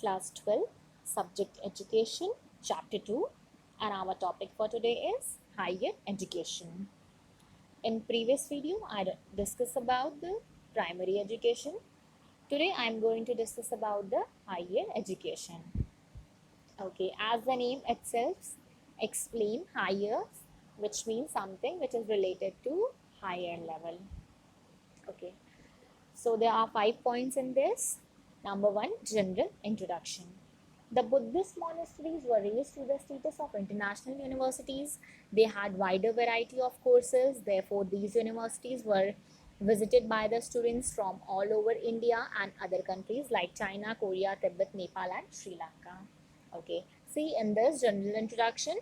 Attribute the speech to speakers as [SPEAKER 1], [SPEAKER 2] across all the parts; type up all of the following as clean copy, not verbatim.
[SPEAKER 1] Class 12, Subject Education, Chapter 2, and our topic for today is Higher Education. In previous video, I discussed about the primary education. Today, I am going to discuss about the higher education. Okay, as the name itself explain higher, which means something which is related to higher level. Okay, so there are 5 points in this. Number one, general introduction. The Buddhist monasteries were raised to the status of international universities. They had wider variety of courses. Therefore, these universities were visited by the students from all over India and other countries like China, Korea, Tibet, Nepal, and Sri Lanka. Okay, see in this general introduction,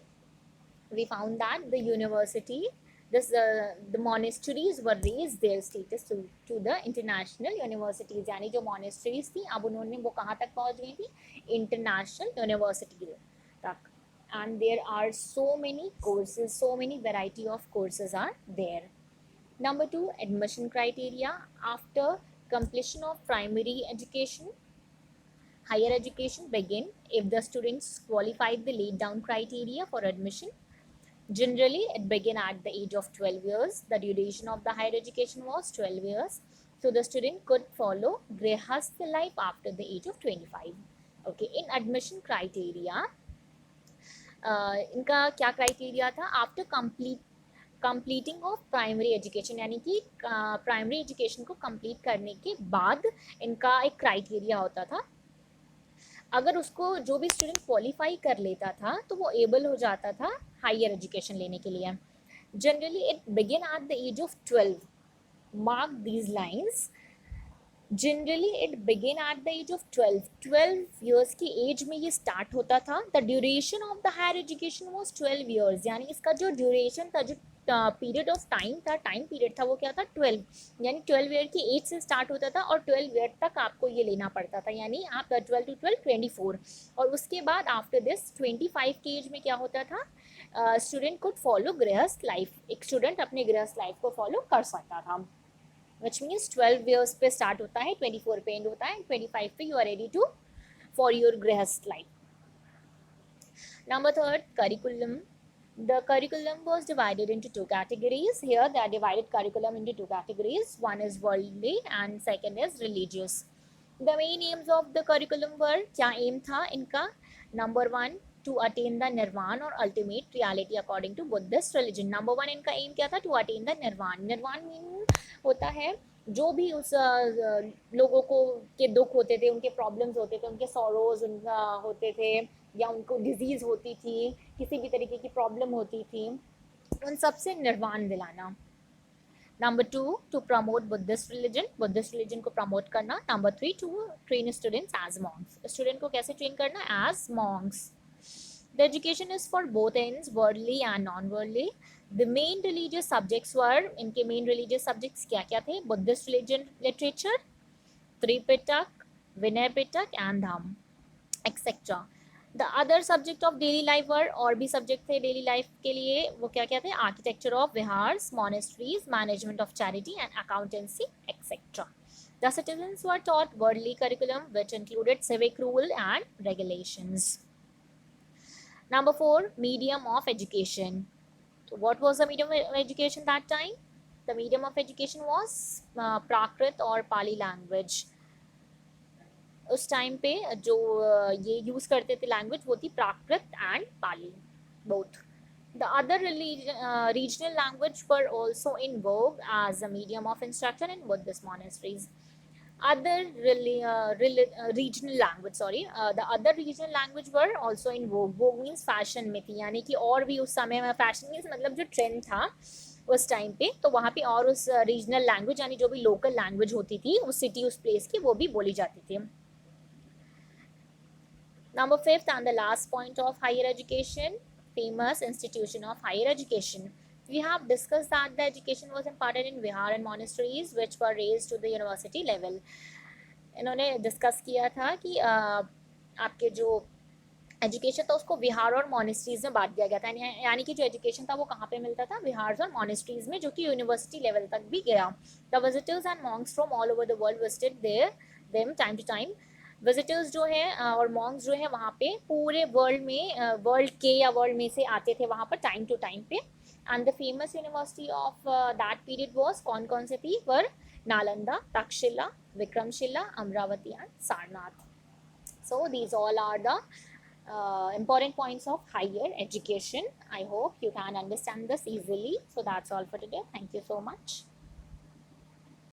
[SPEAKER 1] we found that the university, the monasteries were raised their status to the international universities. यानी जो monasteries थी अब उन्होंने वो कहाँ तक पहुँच गई थी international university तक. And there are so many courses, so many variety of courses are there. Number two, admission criteria. After completion of primary education, higher education begin if the students qualified the laid down criteria for admission. Generally, it began at the age of 12 years. The duration of the higher education was 12 years. So the student could follow Grihastha life after the age of 25. Okay, in admission criteria, इनका क्या criteria था? After completing of primary education, यानी कि primary education को complete करने के बाद इनका एक criteria होता था. अगर उसको जो भी स्टूडेंट क्वालिफाई कर लेता था तो वो एबल हो जाता था हायर एजुकेशन लेने के लिए. Generally it begin at the age of 12. Mark these lines. Generally it begin at the age of 12 years की एज में ये स्टार्ट होता था. The duration of the higher education was 12 years. यानी इसका जो ड्यूरेशन था, जो पीरियड ऑफ टाइम था, टाइम पीरियड था, वो क्या था 12. यानी 12 ईयर की एज से स्टार्ट होता था और 12 ईयर तक आपको ये लेना पड़ता था. यानी आप 12 to 12 24. और उसके बाद आफ्टर दिस 25 की एज में क्या होता था, स्टूडेंट कुड फॉलो गृहस्थ लाइफ. एक स्टूडेंट अपने गृहस्थ लाइफ को फॉलो कर सकता था. which means 12 years पे start होता है, 24 पे end होता है, 25 पे you are ready to for your grihast life. Number third, curriculum. The curriculum was divided into two categories. Here they are divided curriculum into two categories. One is worldly and second is religious. The main aims of the curriculum were, क्या aim था इनका? Number one, to attain the nirvana or ultimate reality according to Buddhist religion. Number one इनका aim क्या था? To attain the nirvana. Nirvana mean होता है जो भी उस लोगों को के दुख होते थे, उनके प्रॉब्लम्स होते थे, उनके सॉरोज उनका होते थे, या उनको डिजीज़ होती थी, किसी भी तरीके की प्रॉब्लम होती थी, उन सब से निर्वाण दिलाना. Number two, to promote Buddhist religion को प्रमोट करना. Number three, to train students as monks. Student को कैसे ट्रेन करना? As monks. The education is for both ends, worldly and non-worldly. The main religious subjects were, इनके main religious subjects क्या क्या थे? Buddhist religion literature, Tripitak, Vinay Pitak and Dham, etc. The other subject of daily life were, और भी subject थे daily life के लिए, वो क्या क्या थे? Architecture of vihars, monasteries, management of charity and accountancy, etc. The citizens were taught worldly curriculum which included civic rule and regulations. Number four, medium of education. So what was the medium of education that time? The medium of education was Prakrit or Pali language. उस time पे जो ये use करते थे language वो थी Prakrit and Pali, both. The other regional language were also in vogue as a medium of instruction in Buddhist monasteries. Other regional language, the other regional language were also in vogue. Vogue means fashion में थी, यानी कि और भी उस समय में fashion means मतलब जो trend था उस टाइम पे, तो वहाँ पे और उस regional language यानी जो भी local language होती थी उस city उस place की वो भी बोली जाती थी. Number fifth and the last point of higher education, famous institution of higher education. We have discussed that the education was imparted in vihar and monasteries which were raised to the university level. इन्होंने discuss किया था कि आपके जो education था उसको विहार और monasteries में बांट दिया गया था. यानी कि जो एजुकेशन था वो कहाँ पे मिलता था? विहार और मॉनेस्ट्रीज में, जो कि यूनिवर्सिटी लेवल तक भी गया. The visitors and monks from all over the world visited there them time to time. Visitors जो है और मॉन्क्स जो है वहाँ पे पूरे वर्ल्ड में, वर्ल्ड के या वर्ल्ड में से आते थे वहाँ पर टाइम टू टाइम पे. And the famous university of that period was, कौन से थी, were Nalanda, Takshashila, Vikramashila, Amaravati and Sarnath. So these all are the important points of higher education. I hope you can understand this easily. So that's all for today. Thank you so much.